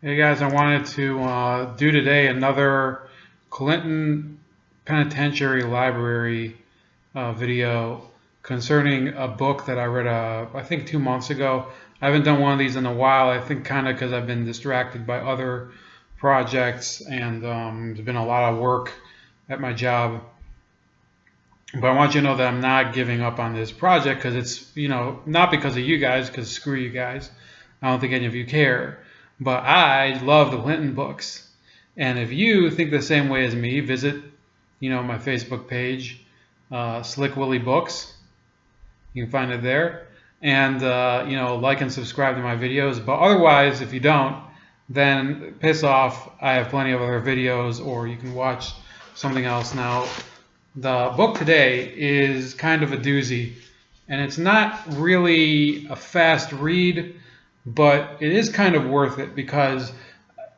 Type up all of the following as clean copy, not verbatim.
Hey guys, I wanted to do today another Clinton Penitentiary Library video concerning a book that I read, I think 2 months ago. I haven't done one of these in a while, I think kind of because I've been distracted by other projects and there's been a lot of work at my job. But I want you to know that I'm not giving up on this project because it's, not because of you guys, because screw you guys. I don't think any of you care. But I love the Clinton books. And if you think the same way as me, visit, my Facebook page, Slick Willie Books. You can find it there. And, like and subscribe to my videos. But otherwise, if you don't, then piss off. I have plenty of other videos, or you can watch something else. Now, the book today is kind of a doozy. And it's not really a fast read, but it is kind of worth it because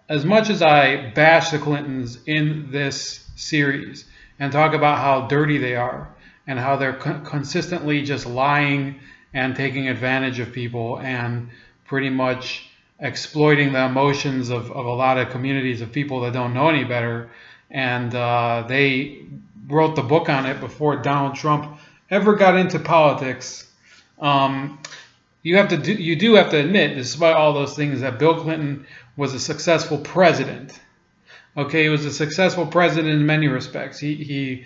as much as I bash the Clintons in this series and talk about how dirty they are and how they're consistently just lying and taking advantage of people and pretty much exploiting the emotions of a lot of communities of people that don't know any better, and they wrote the book on it before Donald Trump ever got into politics. You do have to admit, despite all those things, that Bill Clinton was a successful president. Okay, he was a successful president in many respects. He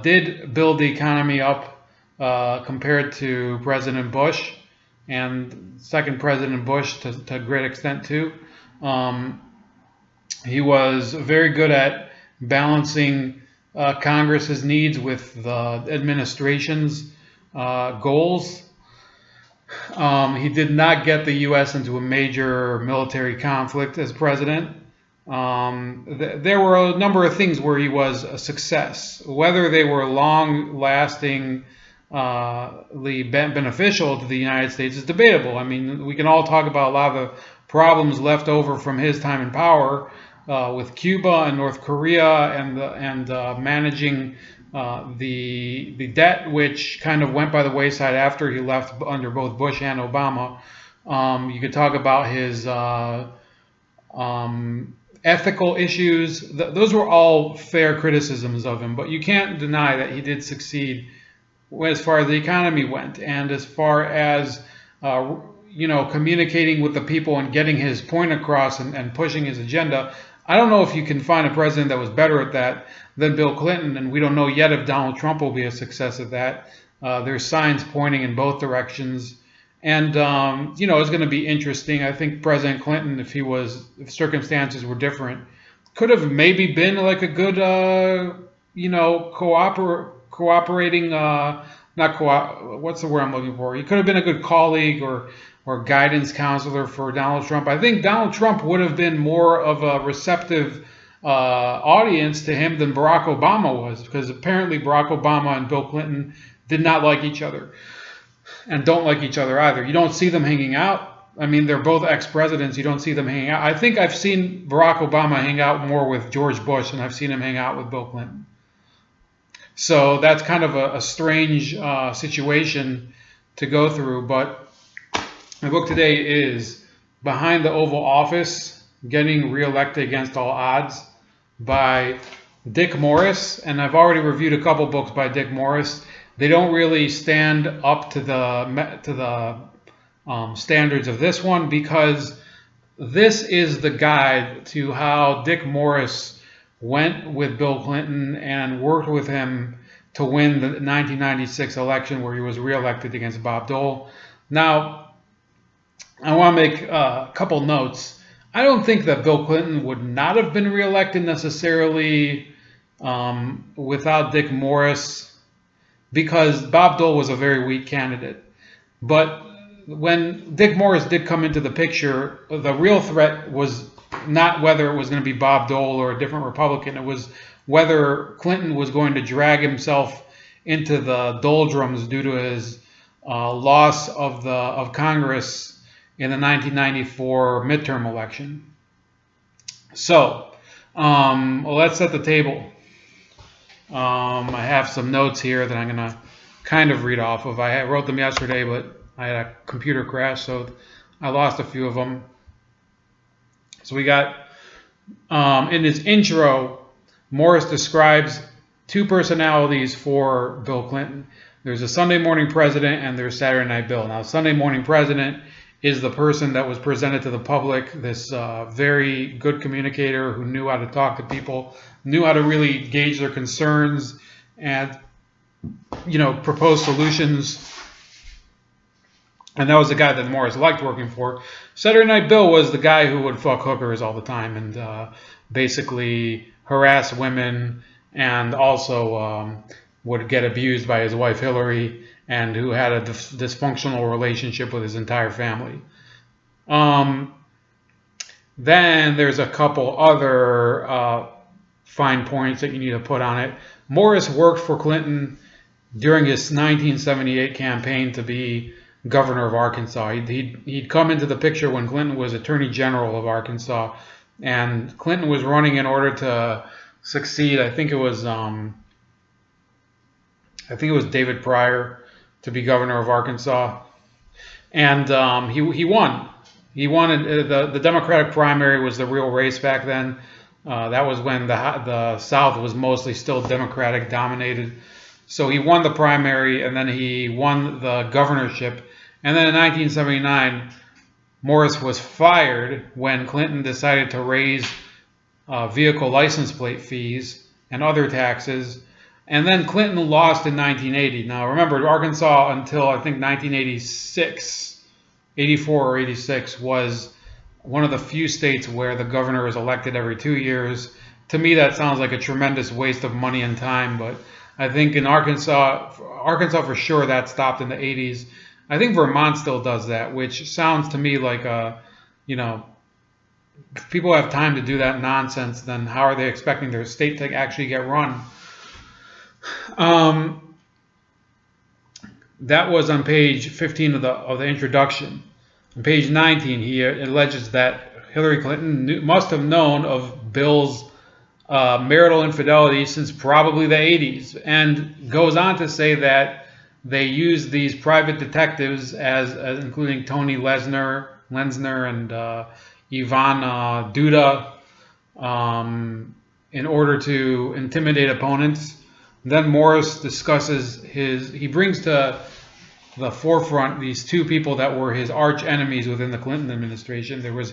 did build the economy up compared to President Bush and second President Bush to a great extent too. He was very good at balancing Congress's needs with the administration's goals. He did not get the U.S. into a major military conflict as president. There were a number of things where he was a success. Whether they were long-lasting, beneficial to the United States is debatable. I mean, we can all talk about a lot of the problems left over from his time in power with Cuba and North Korea and managing the debt, which kind of went by the wayside after he left under both Bush and Obama. You could talk about his ethical issues. Those were all fair criticisms of him, but you can't deny that he did succeed as far as the economy went and as far as communicating with the people and getting his point across and pushing his agenda. I don't know if you can find a president that was better at that than Bill Clinton, and we don't know yet if Donald Trump will be a success at that. There's signs pointing in both directions, and it's going to be interesting. I think President Clinton, if circumstances were different, could have maybe been like a good, cooperating. What's the word I'm looking for? He could have been a good colleague or guidance counselor for Donald Trump. I think Donald Trump would have been more of a receptive audience to him than Barack Obama was, because apparently Barack Obama and Bill Clinton did not like each other and don't like each other either. You don't see them hanging out. I mean, they're both ex-presidents. You don't see them hanging out. I think I've seen Barack Obama hang out more with George Bush than I've seen him hang out with Bill Clinton. So that's kind of a strange situation to go through. But my book today is Behind the Oval Office, Getting Reelected Against All Odds by Dick Morris. And I've already reviewed a couple books by Dick Morris. They don't really stand up to the standards of this one, because this is the guide to how Dick Morris went with Bill Clinton and worked with him to win the 1996 election where he was reelected against Bob Dole. Now, I want to make a couple notes. I don't think that Bill Clinton would not have been reelected necessarily without Dick Morris, because Bob Dole was a very weak candidate. But when Dick Morris did come into the picture, the real threat was not whether it was going to be Bob Dole or a different Republican. It was whether Clinton was going to drag himself into the doldrums due to his loss of Congress in the 1994 midterm election. So, let's set the table. I have some notes here that I'm going to kind of read off of. I wrote them yesterday, but I had a computer crash, so I lost a few of them. So we got, in his intro, Morris describes two personalities for Bill Clinton. There's a Sunday morning president and there's Saturday Night Bill. Now, Sunday morning president is the person that was presented to the public, this very good communicator who knew how to talk to people, knew how to really gauge their concerns and, propose solutions. And that was the guy that Morris liked working for. Saturday Night Bill was the guy who would fuck hookers all the time and basically harass women, and also would get abused by his wife Hillary, and who had a dysfunctional relationship with his entire family. Then there's a couple other fine points that you need to put on it. Morris worked for Clinton during his 1978 campaign to be governor of Arkansas. He'd come into the picture when Clinton was Attorney General of Arkansas, and Clinton was running in order to succeed. I think it was David Pryor to be governor of Arkansas, and he won. He won. The Democratic primary was the real race back then. That was when the South was mostly still Democratic dominated. So he won the primary, and then he won the governorship. And then in 1979, Morris was fired when Clinton decided to raise vehicle license plate fees and other taxes. And then Clinton lost in 1980. Now remember, Arkansas until I think 1986, 84 or 86 was one of the few states where the governor is elected every 2 years. To me, that sounds like a tremendous waste of money and time, but I think in Arkansas for sure that stopped in the 80s. I think Vermont still does that, which sounds to me like if people have time to do that nonsense, then how are they expecting their state to actually get run? That was on page 15 of the introduction. On page 19, he alleges that Hillary Clinton must have known of Bill's marital infidelity since probably the 80s, and goes on to say that they used these private detectives, as including Tony Lensner and Ivan Duda, in order to intimidate opponents. Then Morris discusses he brings to the forefront these two people that were his arch enemies within the Clinton administration. There was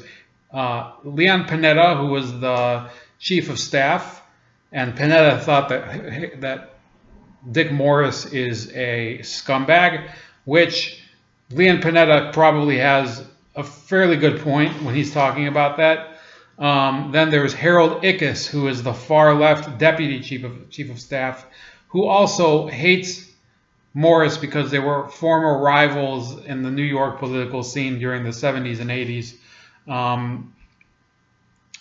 Leon Panetta, who was the chief of staff, and Panetta thought that Dick Morris is a scumbag, which Leon Panetta probably has a fairly good point when he's talking about that. Then there's Harold Ickes, who is the far left deputy chief of staff, who also hates Morris because they were former rivals in the New York political scene during the 70s and 80s.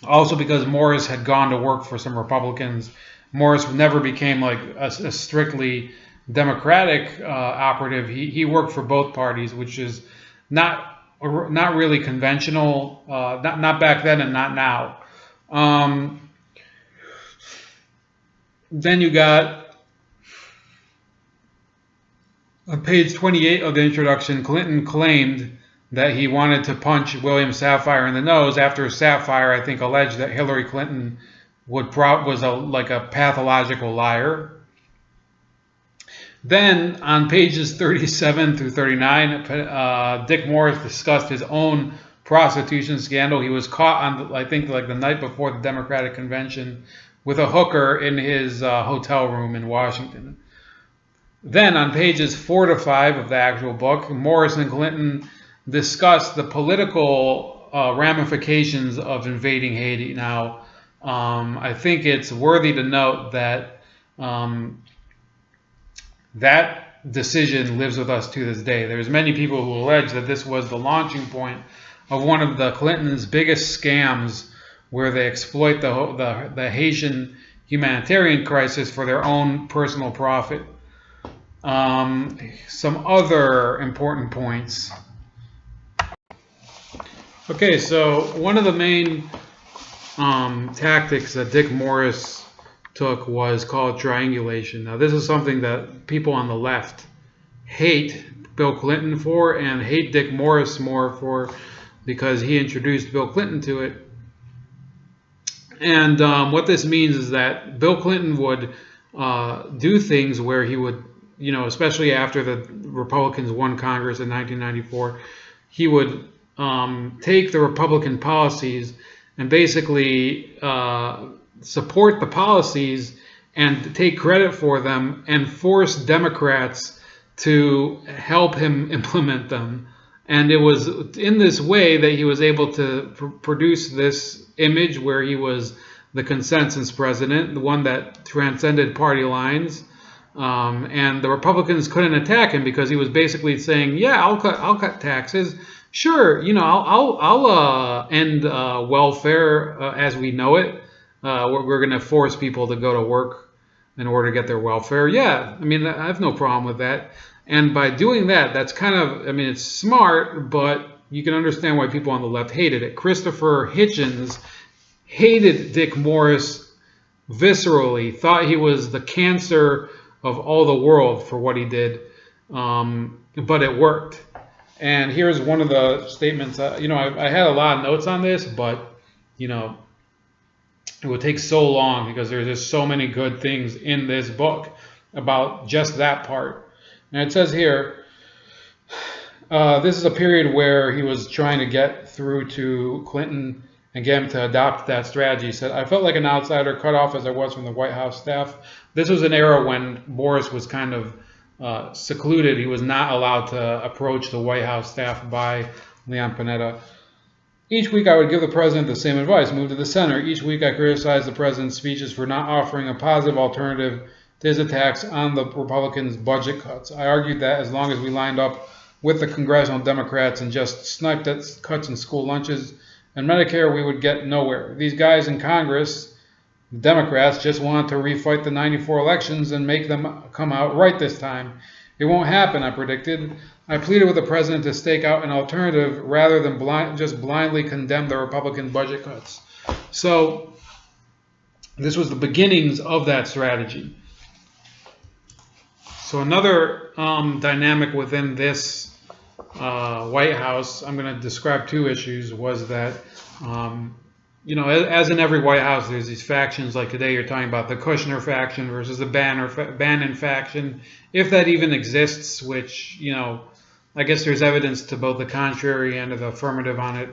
Also because Morris had gone to work for some Republicans. Morris never became like a strictly Democratic operative. He worked for both parties, which is not really conventional, not back then and not now. Then you got on page 28 of the introduction, Clinton claimed that he wanted to punch William Safire in the nose after Safire, I think, alleged that Hillary Clinton was like a pathological liar. Then on pages 37 through 39, Dick Morris discussed his own prostitution scandal. He was caught on, I think, like the night before the Democratic convention with a hooker in his hotel room in Washington. Then on pages 4 to 5 of the actual book, Morris and Clinton discussed the political ramifications of invading Haiti. Now, I think it's worthy to note that that decision lives with us to this day. There's many people who allege that this was the launching point of one of the Clintons' biggest scams, where they exploit the Haitian humanitarian crisis for their own personal profit. Some other important points. Okay, so one of the main tactics that Dick Morris took was called triangulation. Now, this is something that people on the left hate Bill Clinton for and hate Dick Morris more for, because he introduced Bill Clinton to it. And what this means is that Bill Clinton would do things where he would, especially after the Republicans won Congress in 1994, he would take the Republican policies and basically support the policies and take credit for them and force Democrats to help him implement them. And it was in this way that he was able to produce this image where he was the consensus president, the one that transcended party lines. And the Republicans couldn't attack him because he was basically saying, yeah, I'll cut taxes. Sure, I'll end welfare as we know it. We're going to force people to go to work in order to get their welfare. Yeah, I mean, I have no problem with that. And by doing that, that's kind of, I mean, it's smart, but you can understand why people on the left hated it. Christopher Hitchens hated Dick Morris viscerally, thought he was the cancer of all the world for what he did, but it worked. And here's one of the statements. I had a lot of notes on this, but, it would take so long because there's just so many good things in this book about just that part. And it says here, this is a period where he was trying to get through to Clinton and get him to adopt that strategy. He said, I felt like an outsider, cut off as I was from the White House staff. This was an era when Boris was kind of secluded. He was not allowed to approach the White House staff by Leon Panetta. Each week I would give the president the same advice, move to the center. Each week I criticized the president's speeches for not offering a positive alternative to his attacks on the Republicans' budget cuts. I argued that as long as we lined up with the congressional Democrats and just sniped at cuts in school lunches and Medicare, we would get nowhere. These guys in Congress, the Democrats, just wanted to refight the 94 elections and make them come out right this time. It won't happen, I predicted. I pleaded with the president to stake out an alternative rather than just blindly condemn the Republican budget cuts. So this was the beginnings of that strategy. So another dynamic within this White House, I'm going to describe two issues, was that, as in every White House, there's these factions. Like today you're talking about the Kushner faction versus the Bannon faction, if that even exists, which, I guess there's evidence to both the contrary and to the affirmative on it.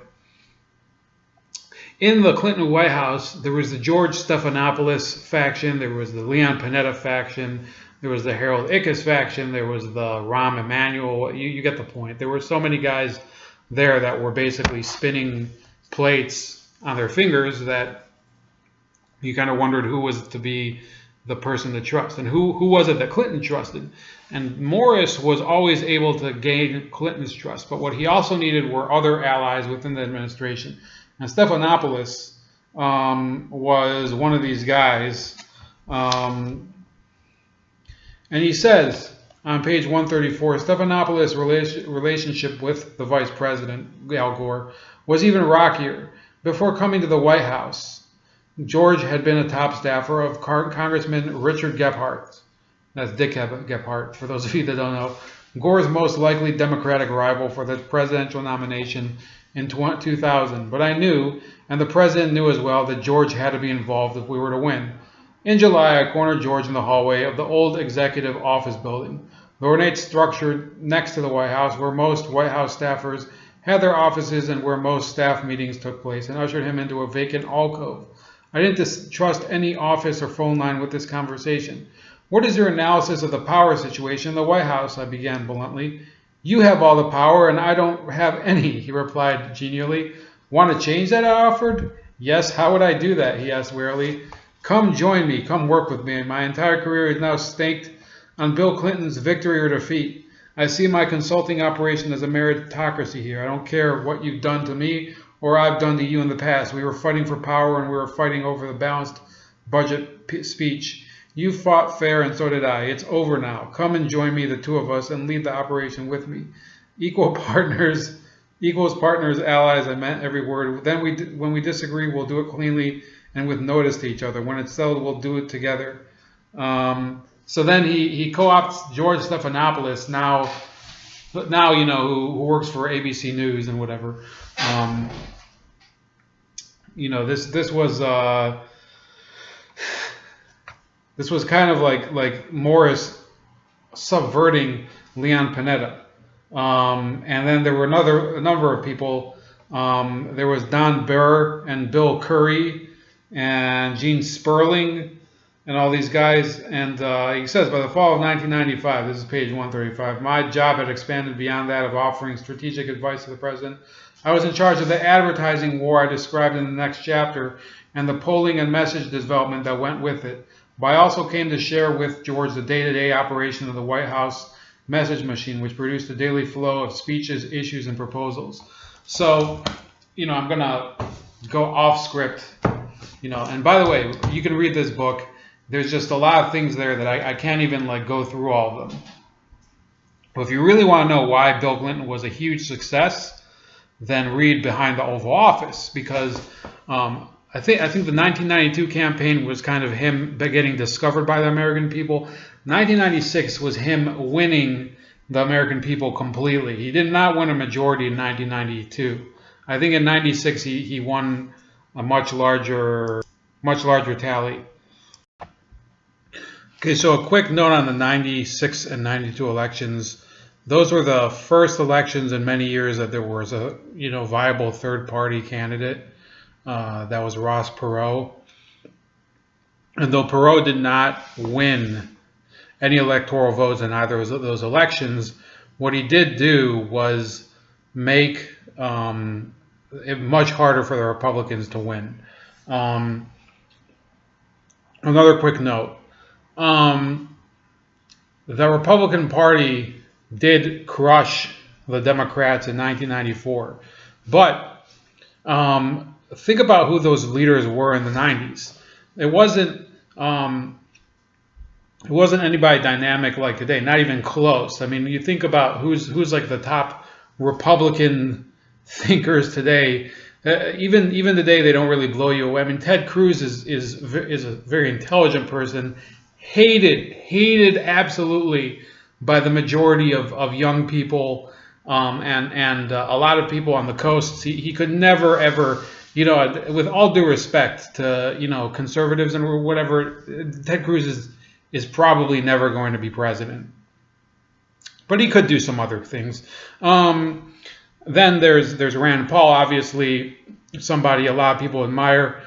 In the Clinton White House, there was the George Stephanopoulos faction, there was the Leon Panetta faction, there was the Harold Ickes faction, there was the Rahm Emanuel. You get the point. There were so many guys there that were basically spinning plates on their fingers that you kind of wondered who was to be the person to trust. And who was it that Clinton trusted? And Morris was always able to gain Clinton's trust. But what he also needed were other allies within the administration. And Stephanopoulos was one of these guys. And he says on page 134, Stephanopoulos' relationship with the vice president, Al Gore, was even rockier. Before coming to the White House, George had been a top staffer of Congressman Richard Gephardt. That's Dick Gephardt, for those of you that don't know. Gore's most likely Democratic rival for the presidential nomination in 2000. But I knew, and the president knew as well, that George had to be involved if we were to win. In July, I cornered George in the hallway of the old executive office building, the ornate structure next to the White House, where most White House staffers had their offices and where most staff meetings took place, and ushered him into a vacant alcove. I didn't trust any office or phone line with this conversation. What is your analysis of the power situation in the White House? I began bluntly. You have all the power and I don't have any, he replied genially. Want to change that? I offered. Yes, how would I do that? He asked wearily. Come join me, come work with me. My entire career is now staked on Bill Clinton's victory or defeat. I see my consulting operation as a meritocracy here. I don't care what you've done to me or I've done to you in the past. We were fighting for power and we were fighting over the balanced budget speech. You fought fair and so did I. It's over now. Come and join me, the two of us, and lead the operation with me. Equals partners, allies, I meant every word. Then when we disagree, we'll do it cleanly and with notice to each other. When it's settled, we'll do it together. So then he co-opts George Stephanopoulos, now who works for ABC News and whatever. this was kind of like Morris subverting Leon Panetta. And then there were a number of people. There was Don Burr and Bill Curry and Gene Sperling and all these guys. And he says, by the fall of 1995, this is page 135, my job had expanded beyond that of offering strategic advice to the president. I was in charge of the advertising war I described in the next chapter and the polling and message development that went with it. But I also came to share with George the day-to-day operation of the White House message machine, which produced a daily flow of speeches, issues, and proposals. So, I'm going to go off script, and by the way, you can read this book. There's just a lot of things there that I can't even go through all of them. But if you really want to know why Bill Clinton was a huge success, then read Behind the Oval Office, because I think the 1992 campaign was kind of him getting discovered by the American people. 1996 was him winning the American people completely. He did not win a majority in 1992. I think in 96 he won a much larger tally. Okay, so a quick note on the 96 and 92 elections. Those were the first elections in many years that there was a viable third party candidate. That was Ross Perot. And though Perot did not win any electoral votes in either of those elections, what he did do was make it much harder for the Republicans to win. Another quick note. The Republican Party did crush the Democrats in 1994. But think about who those leaders were in the 90s. It wasn't anybody dynamic like today, not even close. I mean, you think about who's like the top Republican thinkers today. Even today, they don't really blow you away. I mean, Ted Cruz is a very intelligent person, hated absolutely by the majority of young people, and a lot of people on the coasts. He could never ever, with all due respect to conservatives and whatever, Ted Cruz is probably never going to be president, but he could do some other things. Then there's Rand Paul, obviously somebody a lot of people admire.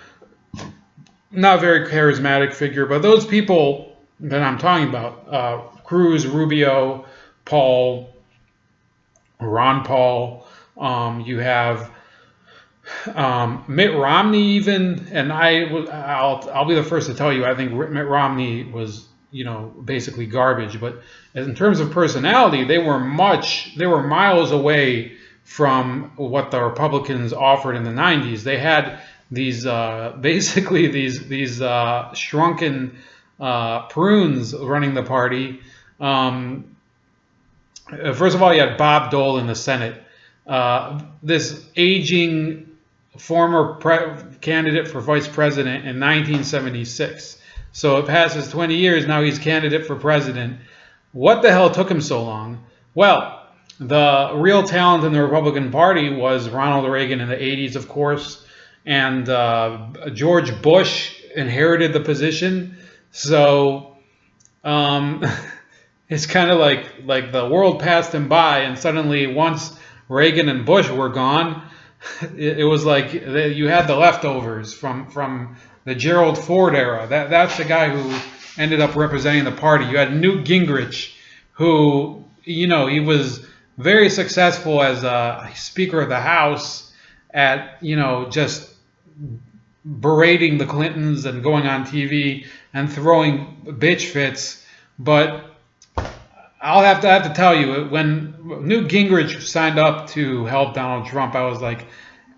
Not a very charismatic figure, but those people that I'm talking about, Cruz, Rubio, Paul, Ron Paul, you have Mitt Romney even, and I'll be the first to tell you, I think Mitt Romney was basically garbage. But in terms of personality, they were miles away from what the Republicans offered in the 90s. They had these basically these shrunken prunes running the party. First of all, you had Bob Dole in the Senate, this aging former candidate for vice president in 1976. So it passes 20 years, now he's candidate for president. What the hell took him so long? Well, the real talent in the Republican Party was Ronald Reagan in the 80s, of course, and George Bush inherited the position. So it's kind of like the world passed him by, and suddenly once Reagan and Bush were gone, it was like you had the leftovers from the Gerald Ford era. That's the guy who ended up representing the party. You had Newt Gingrich, who he was very successful as a Speaker of the House at just berating the Clintons and going on TV and throwing bitch fits. But I'll have to tell you, when Newt Gingrich signed up to help Donald Trump, I was like,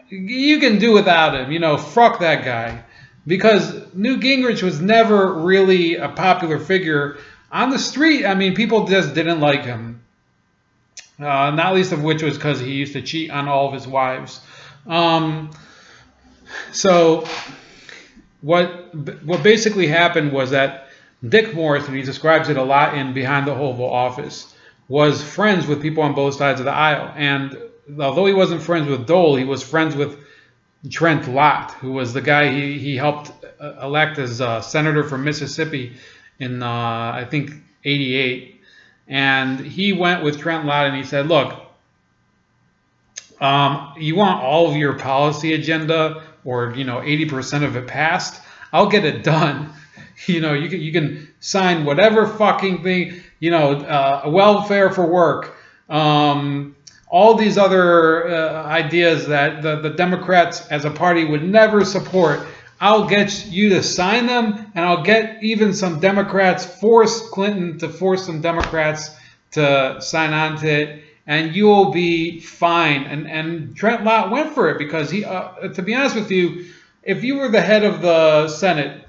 you can do without him, fuck that guy. Because Newt Gingrich was never really a popular figure on the street. I mean, people just didn't like him. Not least of which was because he used to cheat on all of his wives. So what basically happened was that Dick Morris, and he describes it a lot in Behind the Oval Office, was friends with people on both sides of the aisle. And although he wasn't friends with Dole, he was friends with Trent Lott, who was the guy he helped elect as senator from Mississippi in I think '88, and he went with Trent Lott and he said, "Look, you want all of your policy agenda, or 80% of it passed? I'll get it done. You can sign whatever fucking thing, welfare for work." All these other ideas that the Democrats as a party would never support, I'll get you to sign them, and I'll get even some Democrats, Clinton to force some Democrats to sign on to it, and you'll be fine. And Trent Lott went for it because he, to be honest with you, if you were the head of the Senate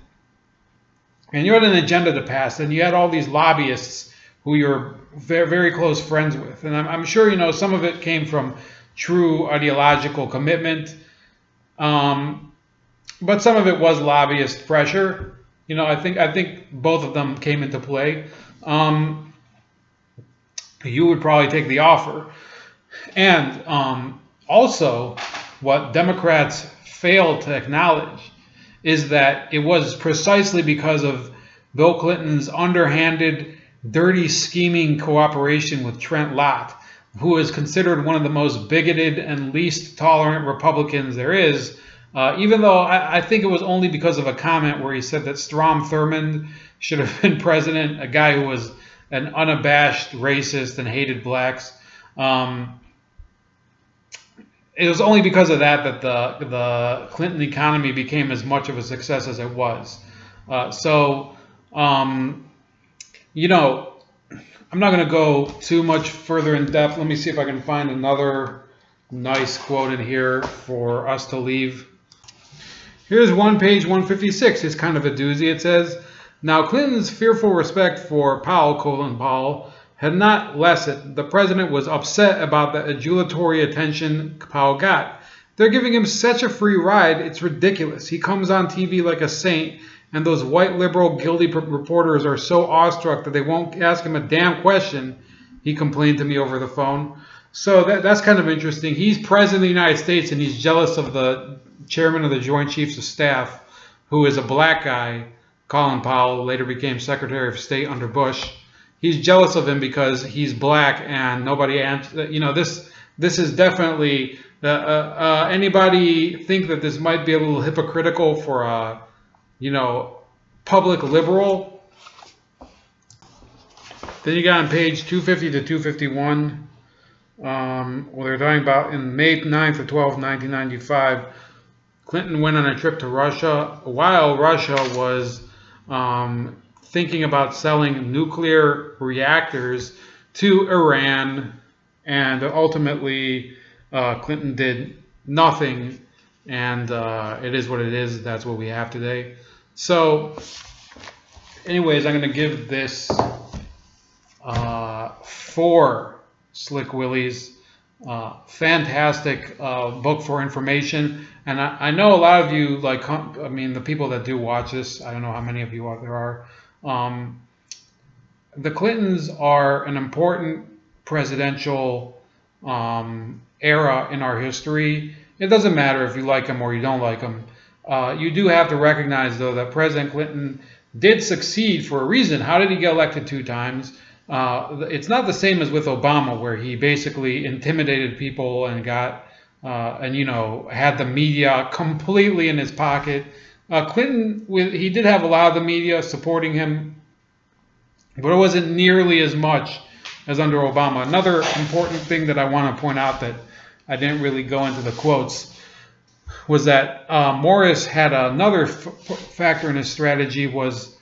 and you had an agenda to pass, and you had all these lobbyists who you're very, very close friends with. And I'm sure, some of it came from true ideological commitment. But some of it was lobbyist pressure. I think both of them came into play. You would probably take the offer. And also, what Democrats failed to acknowledge is that it was precisely because of Bill Clinton's underhanded, dirty, scheming cooperation with Trent Lott, who is considered one of the most bigoted and least tolerant Republicans there is, even though I think it was only because of a comment where he said that Strom Thurmond should have been president, a guy who was an unabashed racist and hated blacks. It was only because of that the Clinton economy became as much of a success as it was. I'm not going to go too much further in depth. Let me see if I can find another nice quote in here for us to leave. Here's page 156. It's kind of a doozy. It says, "Now Clinton's fearful respect for Colin Powell, had not lessened. The president was upset about the adulatory attention Powell got. They're giving him such a free ride, it's ridiculous. He comes on TV like a saint, and those white liberal guilty reporters are so awestruck that they won't ask him a damn question," he complained to me over the phone. So that's kind of interesting. He's president of the United States, and he's jealous of the chairman of the Joint Chiefs of Staff, who is a black guy, Colin Powell, later became Secretary of State under Bush. He's jealous of him because he's black, and nobody answers. This is definitely, anybody think that this might be a little hypocritical for a public liberal? Then you got on page 250 to 251, where they're talking about in May 9th to 12th, 1995, Clinton went on a trip to Russia while Russia was thinking about selling nuclear reactors to Iran, and ultimately Clinton did nothing, and it is what it is. That's what we have today. So anyways, I'm going to give this 4 Slick Willies. Fantastic book for information. And I know a lot of you, the people that do watch this, I don't know how many of you there are. The Clintons are an important presidential era in our history. It doesn't matter if you like them or you don't like them. You do have to recognize, though, that President Clinton did succeed for a reason. How did he get elected 2 times? It's not the same as with Obama, where he basically intimidated people and got, had the media completely in his pocket. Clinton, he did have a lot of the media supporting him, but it wasn't nearly as much as under Obama. Another important thing that I want to point out that I didn't really go into the quotes was that Morris had another factor in his strategy was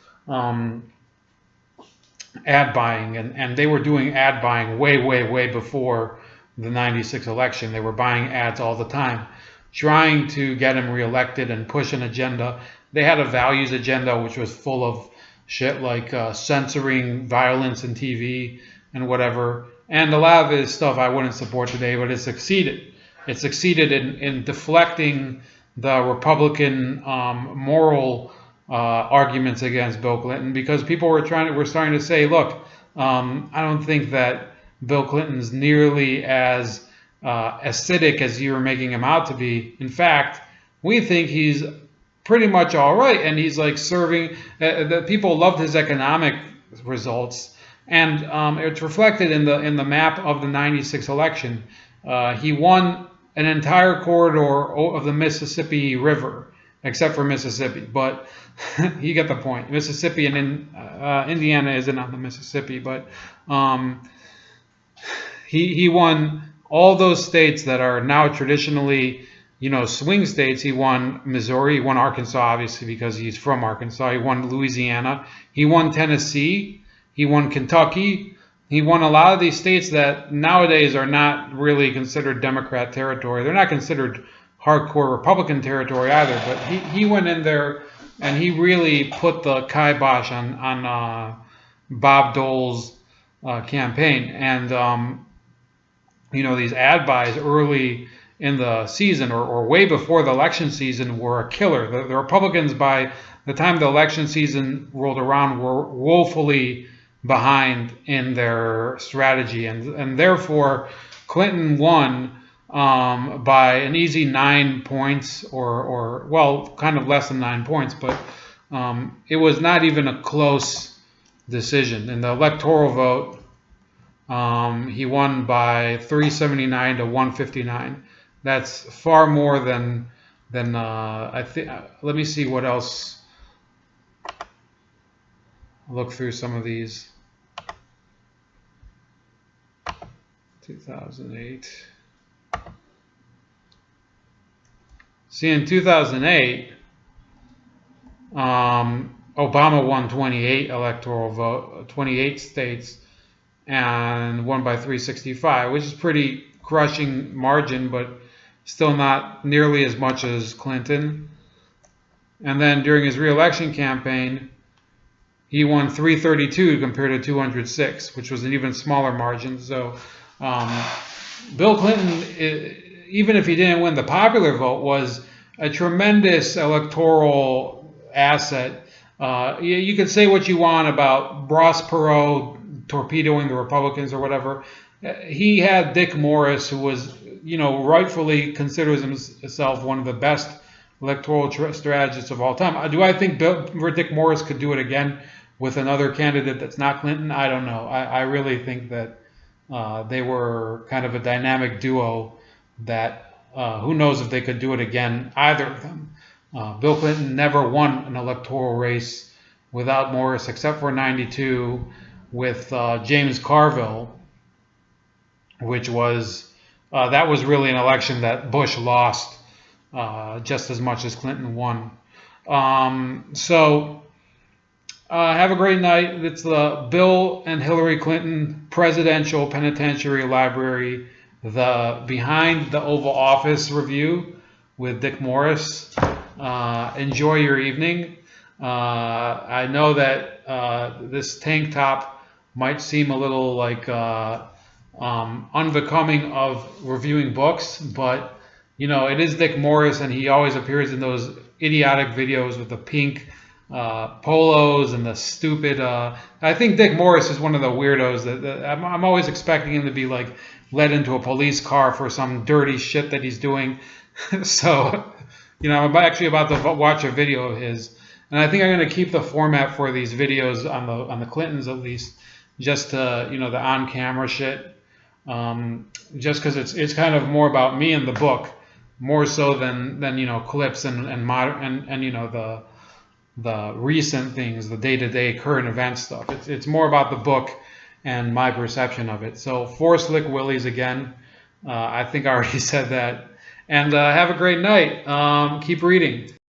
ad buying, and they were doing ad buying way before the '96 election. They were buying ads all the time, trying to get him reelected and push an agenda. They had a values agenda which was full of shit like censoring violence in TV and whatever. And a lot of his stuff I wouldn't support today, but it succeeded. It succeeded in deflecting the Republican moral arguments against Bill Clinton, because people were starting to say, look, I don't think that Bill Clinton's nearly as acidic as you were making him out to be. In fact, we think he's pretty much all right, and he's like serving. The people loved his economic results, and it's reflected in the map of the '96 election. He won an entire corridor of the Mississippi River, except for Mississippi, but you get the point. Mississippi and Indiana isn't on the Mississippi, but he won all those states that are now traditionally, swing states. He won Missouri, he won Arkansas, obviously, because he's from Arkansas. He won Louisiana, he won Tennessee, he won Kentucky. He won a lot of these states that nowadays are not really considered Democrat territory. They're not considered hardcore Republican territory either, but he went in there and he really put the kibosh on Bob Dole's campaign. And, these ad buys early in the season or way before the election season were a killer. The Republicans, by the time the election season rolled around, were woefully behind in their strategy, and therefore Clinton won by an easy 9 points, or well, kind of less than 9 points, but it was not even a close decision. In the electoral vote, he won by 379 to 159. That's far more than I think. Let me see what else. Look through some of these. 2008. See, in 2008, Obama won 28 electoral vote, 28 states, and won by 365, which is pretty crushing margin, but still not nearly as much as Clinton. And then during his re-election campaign, he won 332 compared to 206, which was an even smaller margin. So Bill Clinton, even if he didn't win the popular vote, was a tremendous electoral asset. You can say what you want about Ross Perot torpedoing the Republicans or whatever. He had Dick Morris, who was, rightfully considers himself one of the best electoral strategists of all time. Do I think Dick Morris could do it again with another candidate that's not Clinton? I don't know. I really think that they were kind of a dynamic duo that who knows if they could do it again, either of them. Bill Clinton never won an electoral race without Morris, except for '92 with James Carville, which was that was really an election that Bush lost just as much as Clinton won. So have a great night. It's the Bill and Hillary Clinton Presidential Penitentiary Library, the Behind the Oval Office review with Dick Morris. Enjoy your evening. I know that this tank top might seem a little like unbecoming of reviewing books, but it is Dick Morris, and he always appears in those idiotic videos with the pink polos and the stupid. I think Dick Morris is one of the weirdos that I'm always expecting him to be like led into a police car for some dirty shit that he's doing. So, I'm actually about to watch a video of his, and I think I'm going to keep the format for these videos on the Clintons at least, just to, the on-camera shit, just because it's kind of more about me and the book, more so than clips and modern and the recent things, the day-to-day current event stuff. It's more about the book and my perception of it. So 4 Slick Willies again. I think I already said that. And have a great night. Keep reading.